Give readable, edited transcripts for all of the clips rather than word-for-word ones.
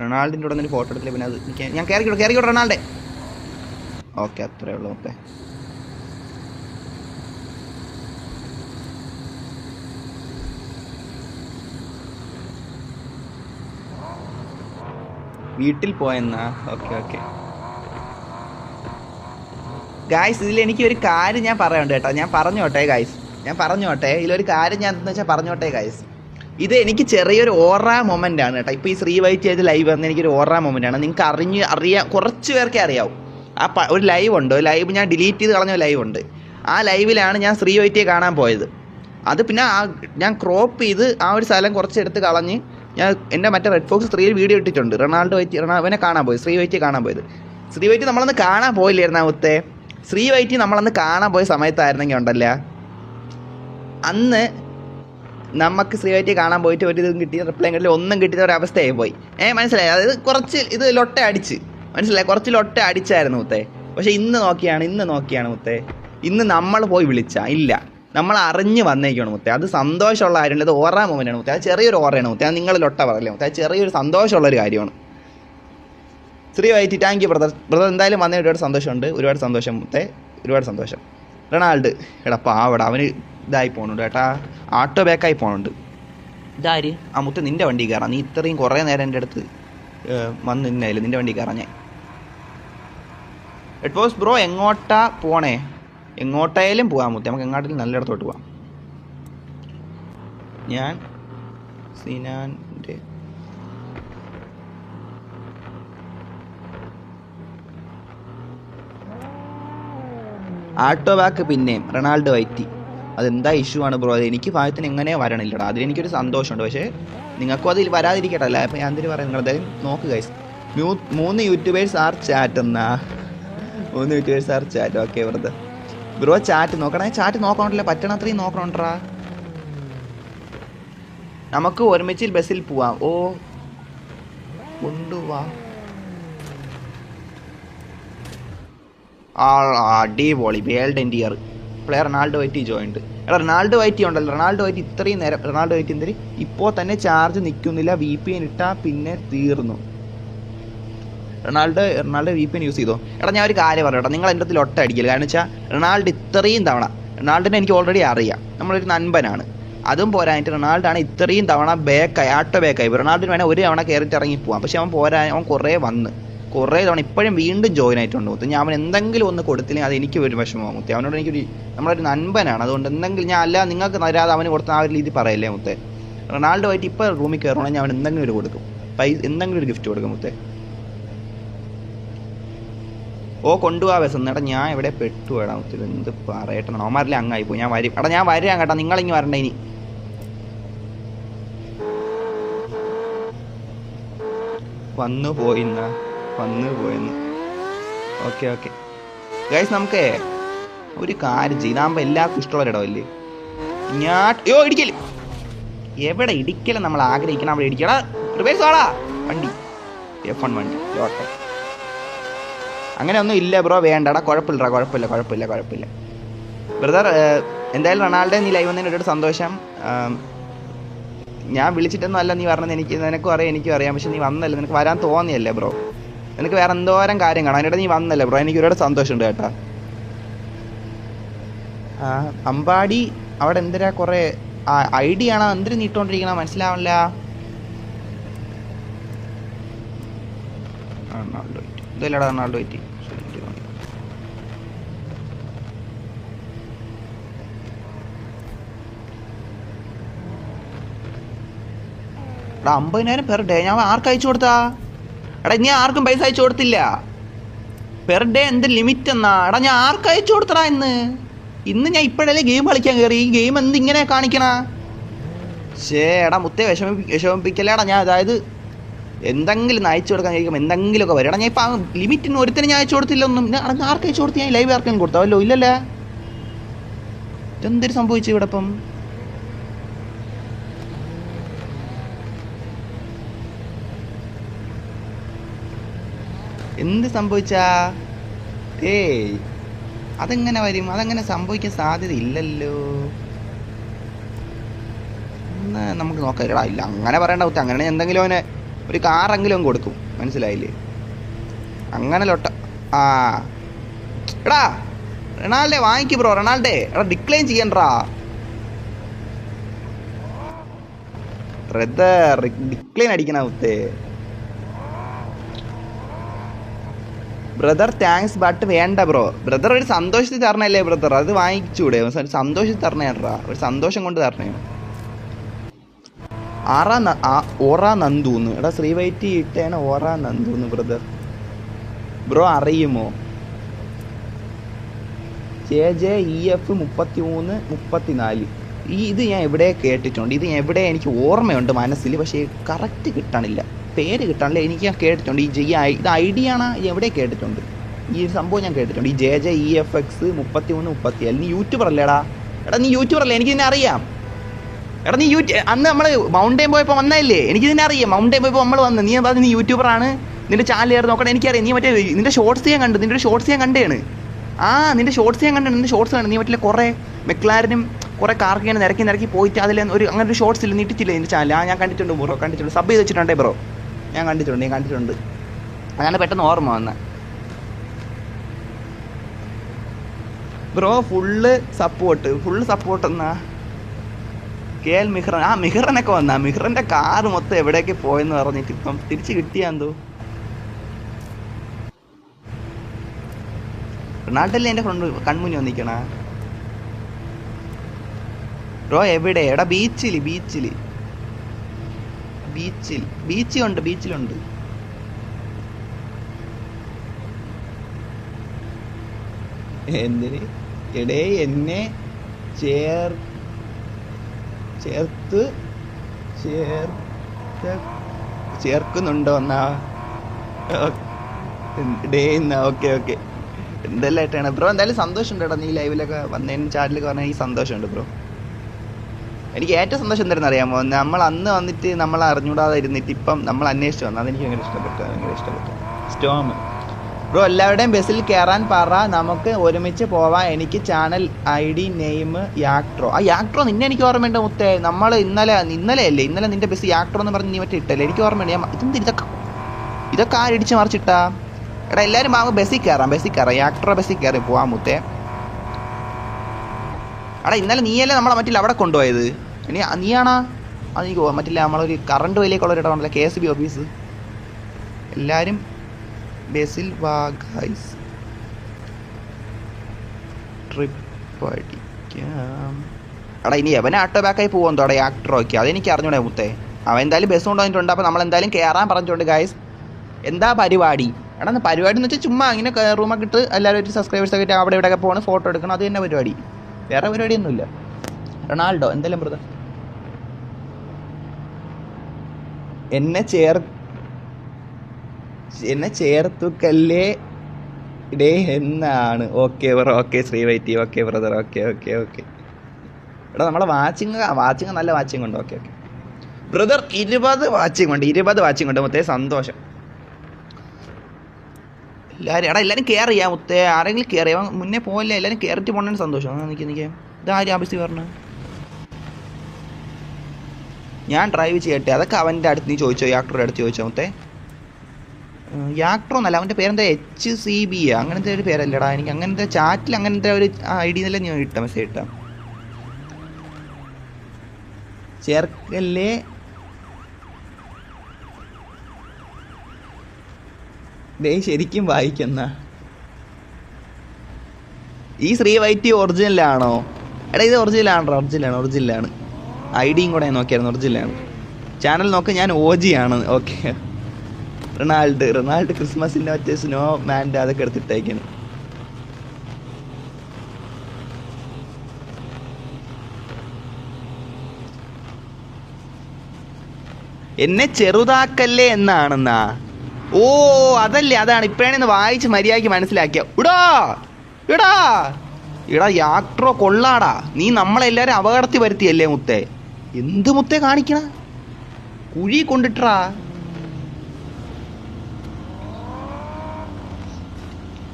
റൊണാൾഡിൻ്റെ കൂടെ ഒരു ഫോട്ടോ എടുത്തില്ല, പിന്നെ അത് ഞാൻ കയറിക്കോട്ടെ റൊണാൾഡേ. ഓക്കെ, അത്രേ ഉള്ളൂ. ഓക്കെ, വീട്ടിൽ പോയെന്നാ? ഓക്കെ ഗായ്സ്, ഇതിൽ എനിക്കൊരു കാര്യം ഞാൻ പറയണ്ട കേട്ടോ. ഞാൻ പറഞ്ഞോട്ടെ ഇതിലൊരു കാര്യം ഞാൻ എന്താ വെച്ചാൽ പറഞ്ഞോട്ടെ ഗായ്സ്. ഇത് എനിക്ക് ചെറിയൊരു ഓറാ മൊമെൻ്റ് ആണ് കേട്ടോ. ഇപ്പോൾ ഈ ശ്രീ വൈറ്റ് ചെയ്ത് ലൈവ് വന്ന് എനിക്കൊരു ഓറാ മൊമെൻ്റ് ആണ്. നിങ്ങൾക്ക് അറിയാം, കുറച്ച് പേർക്കേ അറിയാവും. ഒരു ലൈവ് ഉണ്ട്, ലൈവ് ഞാൻ ഡിലീറ്റ് ചെയ്ത് കളഞ്ഞ ലൈവ് ഉണ്ട്. ആ ലൈവിലാണ് ഞാൻ ശ്രീ വൈറ്റിയെ കാണാൻ പോയത്. അത് പിന്നെ ഞാൻ ക്രോപ്പ് ചെയ്ത് ആ ഒരു സ്ഥലം കുറച്ചെടുത്ത് കളഞ്ഞ് ഞാൻ എൻ്റെ മറ്റേ റെഡ് ഫോക്സ് 3 വീഡിയോ ഇട്ടിട്ടുണ്ട്. അവനെ കാണാൻ പോയത്, ശ്രീ വൈറ്റിയെ കാണാൻ പോയത്. ശ്രീ വൈറ്റി നമ്മളന്ന് കാണാൻ പോയില്ലായിരുന്നു മുത്തേ. ശ്രീ വൈറ്റി നമ്മളന്ന് കാണാൻ പോയ സമയത്തായിരുന്നെങ്കിൽ ഉണ്ടല്ല, അന്ന് നമുക്ക് ശ്രീ വൈറ്റിയെ കാണാൻ പോയിട്ട് ഒരു ഇതും കിട്ടിയ റിപ്ലൈ കിട്ടില്ല, ഒന്നും കിട്ടിയ ഒരു അവസ്ഥയായി പോയി. മനസ്സിലായി? അതായത് കുറച്ച് ഇത് ലൊട്ട അടിച്ച്, മനസ്സിലായി? കുറച്ച് ലൊട്ട അടിച്ചായിരുന്നു മുത്തേ. പക്ഷേ ഇന്ന് നോക്കിയാണ് മുത്തേ, ഇന്ന് നമ്മൾ പോയി ഇല്ല, നമ്മൾ അറിഞ്ഞ് വന്നേക്കാണ് മുത്തേ. അത് സന്തോഷമുള്ള കാര്യമല്ല, അത് ഓറാ മൊമെൻ്റാണ് മുത്തേ. അത് ചെറിയൊരു ഓറയാണ് മുത്തേ. അത് നിങ്ങൾ ലൊട്ട പറയില്ലേ മുത്തേ, അത് ചെറിയൊരു സന്തോഷമുള്ളൊരു കാര്യമാണ്. ശ്രീ വൈറ്റി, താങ്ക് യു ബ്രദർ എന്തായാലും വന്നതിന് ഒരുപാട് സന്തോഷമുണ്ട്. ഒരുപാട് സന്തോഷം മുത്തേ, ഒരുപാട് സന്തോഷം. റൊണാൾഡ് എടാ പാവടാ, അവന് ഇതായി പോകുന്നുണ്ട് കേട്ടാ, ആട്ടോ ബാക്കായി പോകുന്നുണ്ട്. ഇതാര്? ആ മുത്തേ, നിൻ്റെ വണ്ടി കയറാം. നീ ഇത്രയും കുറേ നേരം എൻ്റെ അടുത്ത് വന്ന് നിന്നായില്ല, നിൻ്റെ വണ്ടി കയറാം ഞാൻ. എഡ്വോസ് ബ്രോ എങ്ങോട്ടാ പോണേ? എങ്ങോട്ടായാലും പോകാൻ മുത്തേ, നമുക്ക് എങ്ങോട്ടായാലും നല്ലയിടത്തോട്ട് പോവാം. ഞാൻ സിനാൻ്റെ ആട്ടോ ബാക്ക് പിന്നെയും റൊണാൾഡ് വൈറ്റി. അതെന്താ ഇഷ്യൂ ആണ് ബ്രോ? എനിക്ക് ഭാഗത്തിന് എങ്ങനെ വരണില്ലടാ, അതിലെനിക്കൊരു സന്തോഷമുണ്ട്. പക്ഷേ നിങ്ങൾക്കും അതിൽ വരാതിരിക്കട്ടെ അല്ല. അപ്പം ഞാൻ എന്തിനു പറയാം, നിങ്ങൾ എന്തായാലും നോക്ക് ഗൈസ്. 3 യൂട്യൂബേഴ്സ് ആർ ചാറ്റ് എന്നാ? 3 യൂട്യൂബേഴ്സ് ആർ ചാറ്റ്. ഓക്കെ ബ്രോ ചാറ്റ് നോക്കണേ. ചാറ്റ് നോക്കണമല്ലോ, പറ്റണത്രയും നോക്കണോണ്ടാ. നമുക്ക് ഒരുമിച്ച് ബസ്സിൽ പോവാം. ഓ കൊണ്ടുപോവാ. അടിപൊളി. വേൾഡ് എൻ്റെ ഇയർ പ്ലെയർ റൊണാൾഡ് വൈറ്റി ജോയിൻഡ്. എടാ റൊണാൾഡ് വൈറ്റി ഉണ്ടല്ലോ, റൊണാൾഡ് വൈറ്റി ഇത്രയും നേരം റൊണാൾഡ് വൈറ്റി എന്തിന് ഇപ്പോൾ തന്നെ ചാർജ് നിൽക്കുന്നില്ല. VPN ഇട്ടാൽ പിന്നെ തീർന്നു. റൊണാൾഡ് VPN യൂസ് ചെയ്തോ? എടാ ഞാൻ ഒരു കാര്യം പറയാം, നിങ്ങൾ എൻ്റെ അടുത്ത് ലൊട്ട അടിക്കില്ല. കാരണം വെച്ചാൽ റൊണാൾഡ് ഇത്രയും തവണ, റൊണാൾഡിനെ എനിക്ക് ഓൾറെഡി അറിയാം, നമ്മളൊരു നൻപനാണ്. അതും പോരാഞ്ഞിട്ട് റൊണാൾഡാണ് ഇത്രയും തവണ ആട്ടോ ബാക്കായി. റൊണാൾഡിന് വേണേൽ ഒരു തവണ കയറിയിട്ട് ഇറങ്ങി പോവാം. പക്ഷെ അവൻ കുറേ തവണ ഇപ്പോഴും വീണ്ടും ജോയിൻ ആയിട്ടുണ്ട് മുത്തേ. ഞാൻ അവൻ എന്തെങ്കിലും ഒന്ന് കൊടുത്തില്ലെങ്കിൽ അത് എനിക്ക് ഒരു വിഷമമാണ് മുത്തേ. അവനോട് നമ്മളൊരു നൻപനാണ്. അതുകൊണ്ട് എന്തെങ്കിലും ഞാൻ അല്ല നിങ്ങൾക്ക് തരാതെ അവന് കൊടുത്ത ആ ഒരു രീതി പറയല്ലേ മുത്തേ. റൊണാൾഡോ ആയിട്ട് ഇപ്പോൾ റൂമിൽ കയറണമെങ്കിൽ ഞാൻ അവൻ എന്തെങ്കിലും ഒരു കൊടുക്കും, എന്തെങ്കിലും ഒരു ഗിഫ്റ്റ് കൊടുക്കും മുത്തേ. ഓ കൊണ്ടുപോകാൻ ബസ്. എടാ ഞാൻ എവിടെ പെട്ടു വേടാ മുത്തേ, എന്ത് പറയട്ടെ. അവന്മാരിലെ അങ്ങായി പോയി. ഞാൻ വരും. എടാ ഞാൻ വരാം കേട്ടോ, നിങ്ങളിങ്ങ് വരണ്ട. ഇനി വന്നു പോയിന്ന്. ഓക്കെ ഗൈസ്, നമുക്ക് ഒരു കാര്യം ചെയ്താകുമ്പോൾ എല്ലാവർക്കും ഇഷ്ടമുള്ളൊരിടമല്ലേ. ഇടിക്കല് എവിടെ ഇടിക്കലും നമ്മൾ ആഗ്രഹിക്കണം അവിടെ ഇടിക്കടാ. റിവേഴ്സ് ആടാ വണ്ടി, F1 വണ്ടി ലോട്ടെ. അങ്ങനെ ഒന്നും ഇല്ല ബ്രോ, വേണ്ടടാ. കുഴപ്പമില്ല ബ്രദർ. എന്തായാലും റൊണാൾഡോ നീ ലൈവ് വന്നതിന് ഒരുപാട് സന്തോഷം. ഞാൻ വിളിച്ചിട്ടൊന്നും അല്ല നീ പറഞ്ഞത്, നിനക്കും അറിയാം എനിക്കും അറിയാം. പക്ഷെ നീ വന്നല്ലേ, നിനക്ക് വരാൻ തോന്നിയല്ലേ ബ്രോ? നിനക്ക് വേറെ എന്തോരം കാര്യം കാണാം. അതിനിടെ നീ വന്നല്ലേ ബ്രോ, എനിക്ക് ഒരുപാട് സന്തോഷമുണ്ട് കേട്ടാ. അമ്പാടി അവിടെ എന്തിനാ കുറേ ഐഡിയ ആണോ എന്തിനു നീട്ടോണ്ടിരിക്കണ മനസ്സിലാവില്ല. ഇതല്ലടാ റൊണാൾഡോ വൈറ്റി. എടാ 50,000 പെർ ഡേ ഞാൻ ആർക്ക് അയച്ചു കൊടുത്താ? എടാ ഞാൻ ആർക്കും പൈസ അയച്ചു കൊടുത്തില്ല. പെർ ഡേ എന്ത് ലിമിറ്റ് എന്നാ? എടാ ഞാൻ ആർക്ക് അയച്ചു കൊടുത്തടാ? ഇന്ന് ഞാൻ ഇപ്പോഴല്ലേ ഗെയിം കളിക്കാൻ കയറി. ഈ ഗെയിം എന്ത് ഇങ്ങനെ കാണിക്കണ? എടാ മുത്തേ വിഷമിപ്പിക്കല്ലേടാ. ഞാൻ അതായത് എന്തെങ്കിലും അയച്ചു കൊടുക്കാൻ കഴിയുമ്പോൾ എന്തെങ്കിലുമൊക്കെ വരും. എടാ ഞാൻ ഇപ്പം ലിമിറ്റിന് ഒരുത്തന്നെ ഞാൻ അയച്ചു കൊടുത്തില്ല ഒന്നും. ആർക്ക് അയച്ചു കൊടുത്ത്? ഞാൻ ലൈവ് ആർക്കും കൊടുത്താവല്ലോ? ഇല്ലല്ലേ. ഇതെന്തൊരു സംഭവിച്ചു ഇവിടെ ഇപ്പം? എന്ത് സംഭവിച്ചാ? അതെങ്ങനെ വരും? അതങ്ങനെ സംഭവിക്കാൻ സാധ്യത ഇല്ലല്ലോ. നമുക്ക് നോക്കാം. ഇല്ല അങ്ങനെ പറയേണ്ട കുറ്റം. അങ്ങനെ എന്തെങ്കിലും അവനെ ഒരു കാറെങ്കിലും കൊടുക്കും, മനസ്സിലായില്ലേ? അങ്ങനെ ലൊട്ട. ആ എടാ റൊണാൾഡേ വാങ്ങിക്ക് ബ്രോ. റൊണാൾഡേ എടാ ഡിക്ലൈൻ ചെയ്യണ്ടാ ബ്രദർ, ഡിക്ലൈൻ അടിക്കണ മുത്തേ. ബ്രദർ താങ്ക്സ് ബട്ട് വേണ്ട ബ്രോ. ബ്രദർ ഒരു സന്തോഷത്തിൽ തരണല്ലേ ബ്രദർ, അത് വാങ്ങിച്ചൂടെ? സന്തോഷത്തിൽ തരണേടാ, ഒരു സന്തോഷം കൊണ്ട് തരണേ. ഓറാ നന്ദൂന്ന് എടാ ശ്രീവൈറ്റി ഇട്ടേന ഓറാ നന്ദൂന്ന് ബ്രദർ. ബ്രോ അറിയുമോ JJEF 33 34? ഇത് ഞാൻ എവിടെ കേട്ടിട്ടുണ്ട്, ഇത് എവിടെ എനിക്ക് ഓർമ്മയുണ്ട് മനസ്സിൽ, പക്ഷേ കറക്റ്റ് കിട്ടണില്ല, പേര് കിട്ടണില്ല. എനിക്ക് ഞാൻ കേട്ടിട്ടുണ്ട് ഇത് ID ആണ്, എവിടെ കേട്ടിട്ടുണ്ട് ഈ സംഭവം, ഞാൻ കേട്ടിട്ടുണ്ട് ഈ JJEFX 33 34. നീ യൂട്യൂബർ അല്ലേടാ? എടാ നീ യൂട്യൂബർ അല്ലേ? എനിക്കിതിനെ അറിയാം. എടാ നീ അന്ന് നമ്മൾ മൗണ്ടൈൻ പോയപ്പോൾ വന്നതല്ലേ? എനിക്കിതിനെ അറിയാം. മൗണ്ടൈൻ പോയപ്പോൾ നമ്മൾ വന്ന് നീ പറഞ്ഞ് നീ യൂട്യൂബറാണ്, നിന്റെ ചാനൽ കയറി നോക്കണം. എനിക്കറിയാം. നീ മറ്റേ നിന്റെ ഷോർട്സ് ഞാൻ കണ്ടു, നിന്റെ ഒരു ഷോർട്സ് ഞാൻ കണ്ടേണ്. നിന്റെ ഷോർട്സ് ഞാൻ കണ്ടു, നിന്റെ ഷോർട്സ് കണ്ടു. നീ മറ്റേ കുറേ മെക്ലാരനും കുറേ കാർക്കിങ്ങനെ നിരക്കി പോയിട്ട് അതിൽ അങ്ങനെ ഒരു ഷോർട്സ് ഇല്ല, നീട്ടിച്ചില്ല നിന്റെ ചാനൽ. ഞാൻ കണ്ടിട്ടുണ്ട് ബ്രോ, കണ്ടിട്ടുണ്ട്. സബ് ചെയ്ത് വെച്ചിട്ടുണ്ടേ ബ്രോ, ഞാൻ കണ്ടിട്ടുണ്ട്. അങ്ങനെ പെട്ടെന്ന് ഓർമ്മ വന്ന ബ്രോ. ഫുള്ള് സപ്പോർട്ട് എന്നാ KL മിഹ്റൻ. മിഹ്റനൊക്കെ വന്നാ. മിഹ്റന്റെ കാറ് മൊത്തം എവിടെയൊക്കെ പോയെന്ന് പറഞ്ഞിട്ട് ഇപ്പം തിരിച്ച് കിട്ടിയാന്തോ. റൊണാൾഡോല്ലേ എൻ്റെ ഫ്രണ്ട് കൺമുന്നിൽ വന്നിക്കണ ബ്രോ. എവിടെ? എടാ ബീച്ചിലുണ്ട്. എന്തിന് എടേ എന്നെ ചേർക്കുന്നുണ്ടോ എന്നാ? ഓക്കെ എന്തെല്ലാം ആയിട്ടാണ് ബ്രോ? എന്തായാലും സന്തോഷമുണ്ട് കേട്ടോ നീ ലൈവിലൊക്കെ വന്നതിന്, ചാനലിലൊക്കെ പറഞ്ഞാൽ ഈ സന്തോഷമുണ്ട് ബ്രോ. എനിക്ക് ഏറ്റവും സന്തോഷം എന്തായിരുന്നു അറിയാമോ? നമ്മൾ അന്ന് വന്നിട്ട് നമ്മൾ അറിഞ്ഞൂടാതെ ഇരുന്നിട്ട് ഇപ്പം നമ്മൾ അന്വേഷിച്ച് വന്നു, അതെനിക്ക് ഭയങ്കര ഇഷ്ടപ്പെട്ടു. സ്റ്റോം ബ്രോ, എല്ലാവരുടെയും ബസ്സിൽ കയറാൻ പറ, നമുക്ക് ഒരുമിച്ച് പോവാം. എനിക്ക് ചാനൽ ID നെയിം യാക്ട്രോ. യാക്ട്രോ നിന്നെ എനിക്ക് ഓർമ്മയുണ്ട് മുത്തേ. നമ്മൾ ഇന്നലെ നിന്റെ ബസ് യാക്ട്രോ എന്ന് പറഞ്ഞ് നീ മറ്റേ ഇട്ടല്ലേ? എനിക്ക് ഓർമ്മയുണ്ട്. ഇതൊക്കെ ആരിടിച്ച് മറിച്ചിട്ടാ? എടാ എല്ലാവരും ബസ്സിൽ കയറാം. യാക്ട്രോ ബസ്സിൽ കയറി പോവാം മുത്തേ. എടാ ഇന്നലെ നീയല്ലേ നമ്മളെ മറ്റില്ല അവിടെ കൊണ്ടുപോയത്? നീയാണാ? അതെനിക്ക് മറ്റില്ല, നമ്മളൊരു കറണ്ട് വലിയേക്കുള്ള ഒരു ഇടമുണ്ടല്ലോ, KSB ഓഫീസ്. എല്ലാവരും ബസ്സിൽ വാ ഗൈസ്, ട്രിപ്പ് അടിക്കാം. എടാ ഇനി അവനെ ആട്ടോ ബാക്കായി പോകാൻ തോടെ യാക്ട്രോയ്ക്ക്, അതെനിക്ക് അറിഞ്ഞൂടെ മുത്തേ. അവൻ എന്തായാലും ബസ് കൊണ്ടുവന്നിട്ടുണ്ട്, അപ്പോൾ നമ്മൾ എന്തായാലും കയറാൻ പറഞ്ഞിട്ടുണ്ട് ഗൈസ്. എന്താ പരിപാടി? എടാ പരിപാടി എന്ന് വെച്ചാൽ ചുമ്മാ ഇങ്ങനെ റൂമൊക്കെ ഇട്ട് എല്ലാവരും സബ്സ്ക്രൈബേഴ്സൊക്കെ ഇട്ട് അവിടെ ഇവിടെയൊക്കെ പോകണം, ഫോട്ടോ എടുക്കണം, അത് തന്നെ പരിപാടി. വേറെ പരിപാടിയൊന്നുമില്ല. റൊണാൾഡോ എന്തായാലും ബ്രദർ എന്നെ ചേർത്തുക്കല്ലേ ഇടേ എന്നാണ്. ഓക്കെ ബ്രോ, ഓക്കെ ശ്രീവൈറ്റി, ഓക്കെ ബ്രദർ, ഓക്കെ എടാ നമ്മളെ വാച്ചിങ് നല്ല വാച്ചിങ് ഉണ്ട്. ഓക്കെ ബ്രദർ 20 വാച്ചിങ് ഉണ്ട് മുത്തേ. സന്തോഷം. എല്ലാവരും കെയർ ചെയ്യാം മുത്തേ. ആരെങ്കിലും കെയർ ചെയ്യാം, മുന്നേ പോകല്ലേ, എല്ലാവരും കയറിയിട്ട് പോകണ സന്തോഷം. എനിക്ക് ഇതാരും ആവശ്യം പറഞ്ഞു, ഞാൻ ഡ്രൈവ് ചെയ്യട്ടെ. അതൊക്കെ അവൻ്റെ അടുത്ത് നീ ചോദിച്ചോ, യാക്ടറുടെ അടുത്ത് ചോദിച്ചോ മുത്തേ. യാക്ടറോ എന്നല്ല, അവൻ്റെ പേരെന്താ HCB അങ്ങനത്തെ ഒരു പേരല്ലേടാ. എനിക്ക് അങ്ങനത്തെ ചാറ്റിൽ അങ്ങനത്തെ ഒരു ID എന്നല്ല ഞാൻ ഇട്ടാം, മെസ്സേജ് ഇട്ടാം. ചേർക്കല്ലേ ശരിക്കും വായിക്കുന്ന ഈ ശ്രീവൈറ്റി ഒറിജിനലാണോ? എടാ ഇത് ഒറിജിനലാണ്. ID കൂടെ നോക്കിയായിരുന്നു, ഒറിജിനലാണ്. ചാനൽ നോക്ക്, ഞാൻ OG ആണ്. ഓക്കെ റൊണാൾഡ് ക്രിസ്മസിൻ്റെ മറ്റേ സ്നോ മാൻ്റെ അതൊക്കെ എടുത്തിട്ടേക്കാണ്. എന്നെ ചെറുതാക്കല്ലേ എന്നാണെന്നാ? ഓ അതല്ലേ, അതാണ്. ഇപ്പോഴാണ് വായിച്ച് മര്യാദയ്ക്ക് മനസ്സിലാക്കിയ. ഇടാ യാക്ട്രോ കൊള്ളാടാ. നീ നമ്മളെല്ലാവരും അപകടത്തിൽ വരുത്തിയല്ലേ മുത്തേ? എന്ത് മുത്തേ കാണിക്കണ? കുഴി കൊണ്ടിട്ടാ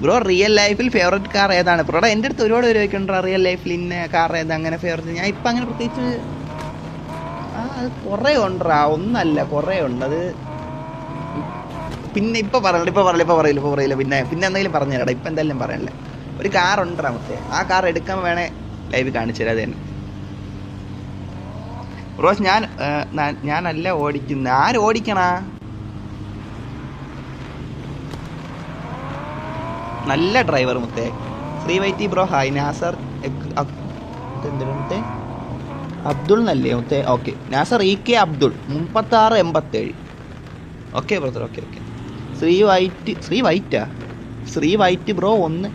ബ്രോ. റിയൽ ലൈഫിൽ ഫേവറേറ്റ് കാർ ഏതാണ് ബ്രോടാ? എൻ്റെ അടുത്ത് ഒരുപാട് പേര് ചോദിക്കണ്ടാ റിയൽ ലൈഫിൽ ഇന്ന കാർ ഏതാ അങ്ങനെ ഫേവറേറ്റ്. ഞാൻ ഇപ്പം അങ്ങനെ പ്രത്യേകിച്ച് അത് കുറേ ഉണ്ടാ, ഒന്നല്ല കുറേ ഉണ്ട്. അത് പിന്നെ ഇപ്പൊ പറയില്ല പിന്നെ എന്തെങ്കിലും പറഞ്ഞു തരാടാ. ഇപ്പൊ എന്തായാലും പറയണില്ല. ഒരു കാർ ഉണ്ടടാ മുത്തേ, ആ കാർ എടുക്കാൻ വേണേ ലൈവ് കാണിച്ചു തരാം. അത് തന്നെ റോസ്. ഞാനല്ല ഓടിക്കുന്ന. ആര് ഓടിക്കണ? നല്ല ഡ്രൈവർ മുത്തേ. ശ്രീ വൈറ്റി ബ്രോ ഹായ്. നാസർ മുത്തേ അബ്ദുൾ നല്ലേ മുത്തേ? Okay Nasar EK Abdul 3687. Okay brother. Okay ശ്രീ വൈറ്റ് ബ്രോ 1